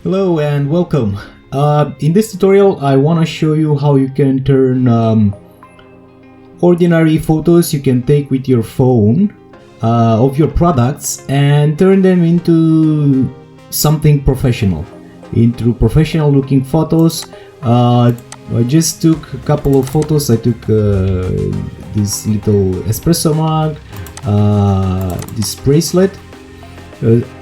Hello and welcome. In this tutorial I want to show you how you can turn ordinary photos you can take with your phone of your products and turn them into something professional, into professional looking photos. I just took a couple of photos. I took this little espresso mug, this bracelet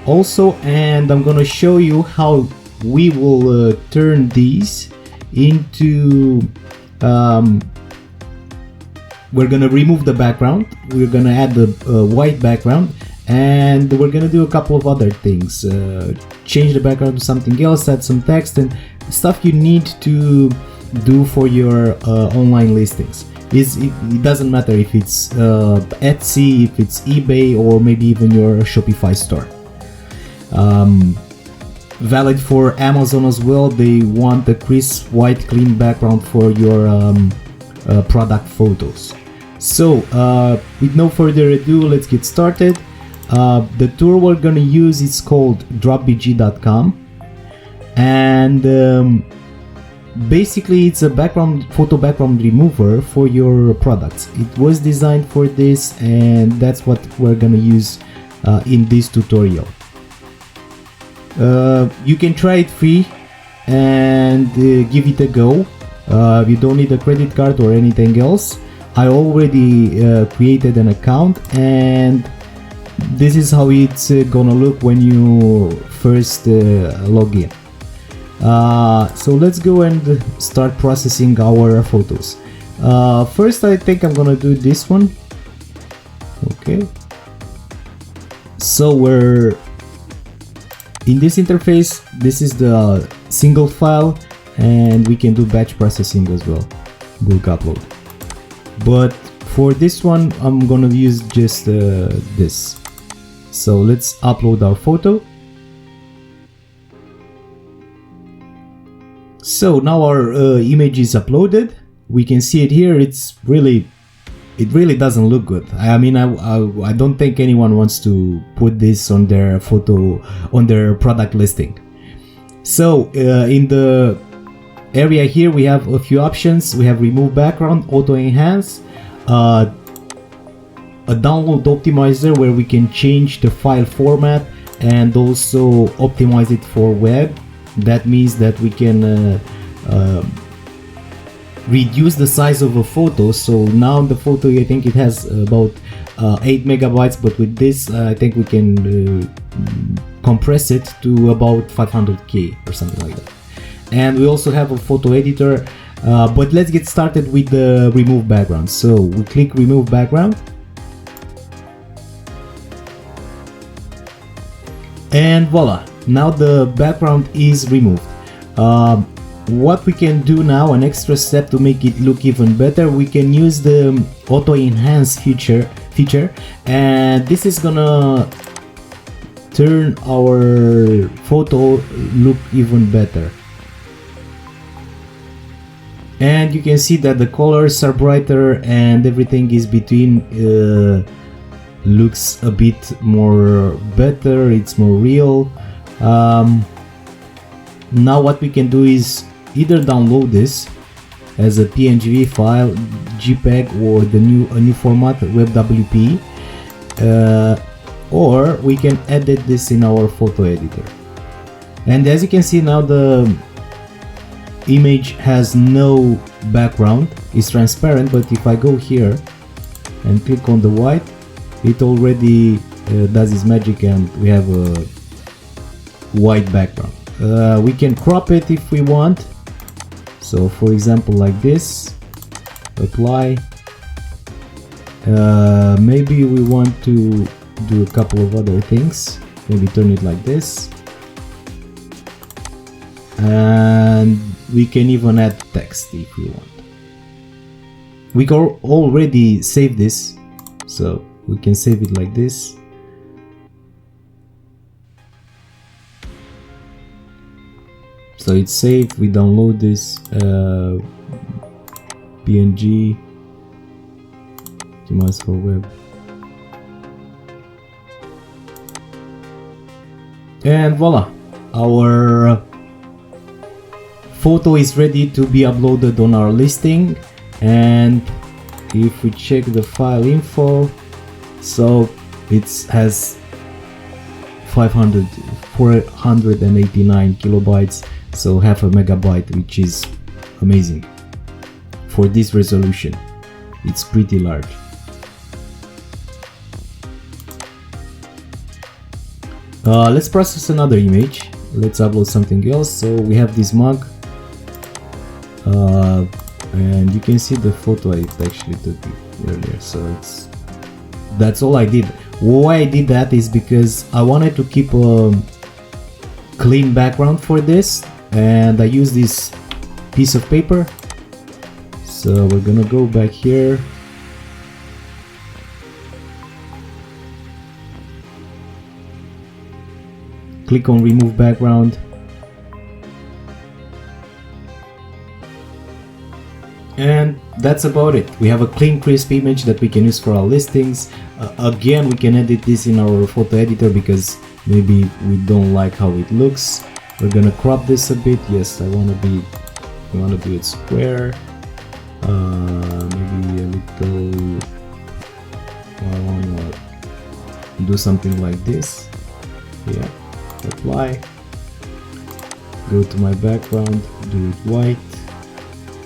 also, and I'm gonna show you how we will turn these into we're gonna remove the background, we're gonna add the white background, and we're gonna do a couple of other things, change the background to something else, add some text and stuff you need to do for your online listings. It doesn't matter if it's Etsy, if it's eBay, or maybe even your Shopify store. Valid for Amazon as well. They want a crisp, white, clean background for your product photos. So with no further ado, let's get started. The tool we're gonna use is called dropbg.com, and basically it's a photo background remover for your products. It was designed for this, and that's what we're gonna use in this tutorial. You can try it free and give it a go. You don't need a credit card or anything else. I already created an account, and this is how it's gonna look when you first log in. So let's go and start processing our photos. First, I think I'm gonna do this one. Okay. So we're in this interface. This is the single file, and we can do batch processing as well, bulk upload. But for this one, I'm gonna use just this. So let's upload our photo. So now our image is uploaded. We can see it here. It really doesn't look good. I mean, I don't think anyone wants to put this on their photo, on their product listing. So in the area here, we have a few options. We have remove background, auto enhance, a download optimizer where we can change the file format and also optimize it for web. That means that we can reduce the size of a photo. So now the photo, I think it has about 8 megabytes, but with this I think we can compress it to about 500k or something like that. And we also have a photo editor, but let's get started with the remove background. So we click remove background, and voila, now the background is removed. What we can do now, an extra step to make it look even better, we can use the auto enhance feature, and this is gonna turn our photo look even better. And you can see that the colors are brighter and everything is between looks a bit more better, it's more real. Now what we can do is either download this as a PNG file, JPEG, or a new format, WebWP, or we can edit this in our photo editor. And as you can see now, the image has no background, it's transparent, but if I go here and click on the white, it already does its magic and we have a white background. We can crop it if we want. So for example, like this, apply. Maybe we want to do a couple of other things. Maybe turn it like this. And we can even add text if we want. We can already save this, so we can save it like this. So it's saved. We download this PNG, optimize for web, and voila, our photo is ready to be uploaded on our listing. And if we check the file info, so it has 489 kilobytes, so half a megabyte, which is amazing for this resolution. It's pretty large. Let's process another image. Let's upload something else. So we have this mug, and you can see the photo I actually took earlier. So that's all I did. Why I did that is because I wanted to keep a clean background for this, and I use this piece of paper. So we're gonna go back here. Click on remove background. And that's about it. We have a clean, crisp image that we can use for our listings. Again, we can edit this in our photo editor because maybe we don't like how it looks. We're gonna crop this a bit. Yes, I want to do it square. Maybe a little. I want to do something like this. Yeah. Apply. Go to my background. Do it white.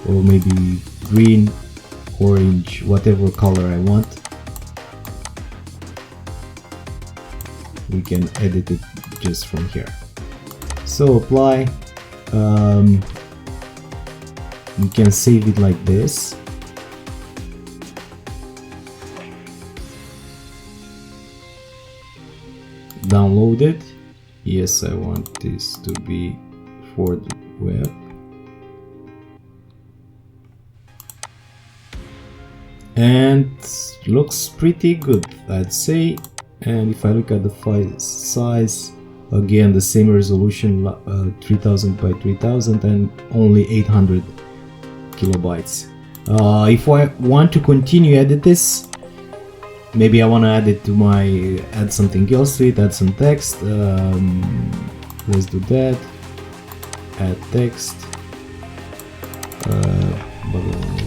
Or maybe green, orange, whatever color I want. We can edit it just from here. So apply. We can save it like this. Download it. Yes, I want this to be for the web. And looks pretty good, I'd say. And if I look at the file size, again the same resolution, 3000 by 3000 and only 800 kilobytes. If I want to continue edit this, maybe I want to add something else to it, add some text. Let's do that. Add text.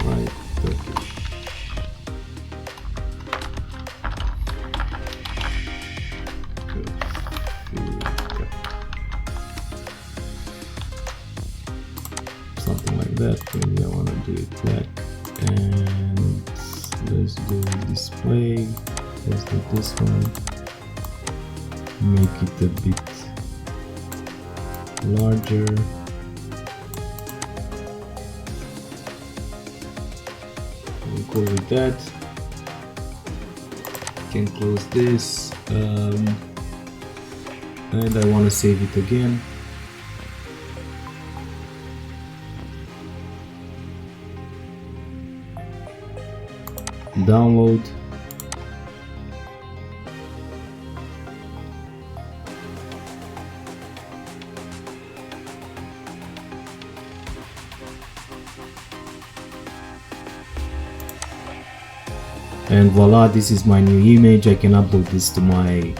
Right, Turkish. Something like that. Maybe I want to do it black, and let's do display. Let's do this one. Make it a bit larger. We'll go with that. Can close this, and I want to save it again. Download. And voila, this is my new image. I can upload this to my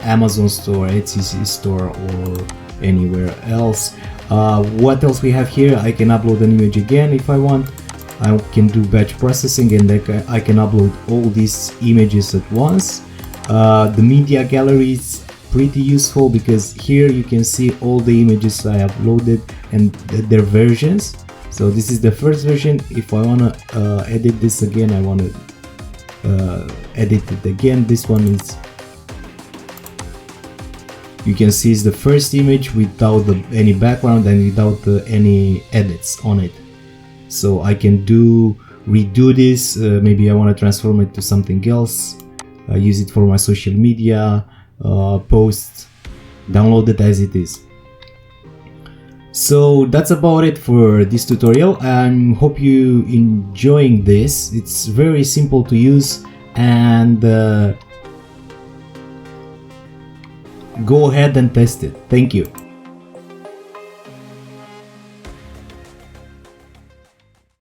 Amazon store, Etsy store, or anywhere else. What else we have here? I can upload an image again if I want. I can do batch processing, and I can upload all these images at once. The media gallery is pretty useful because here you can see all the images I uploaded and their versions. So this is the first version. If I want to edit this again, I want to edit it again. This one is, you can see, is the first image without any background and without any edits on it. So I can redo this. Maybe I want to transform it to something else. Use it for my social media posts. Download it as it is. So that's about it for this tutorial. I hope you enjoying this. It's very simple to use, and go ahead and test it. Thank you.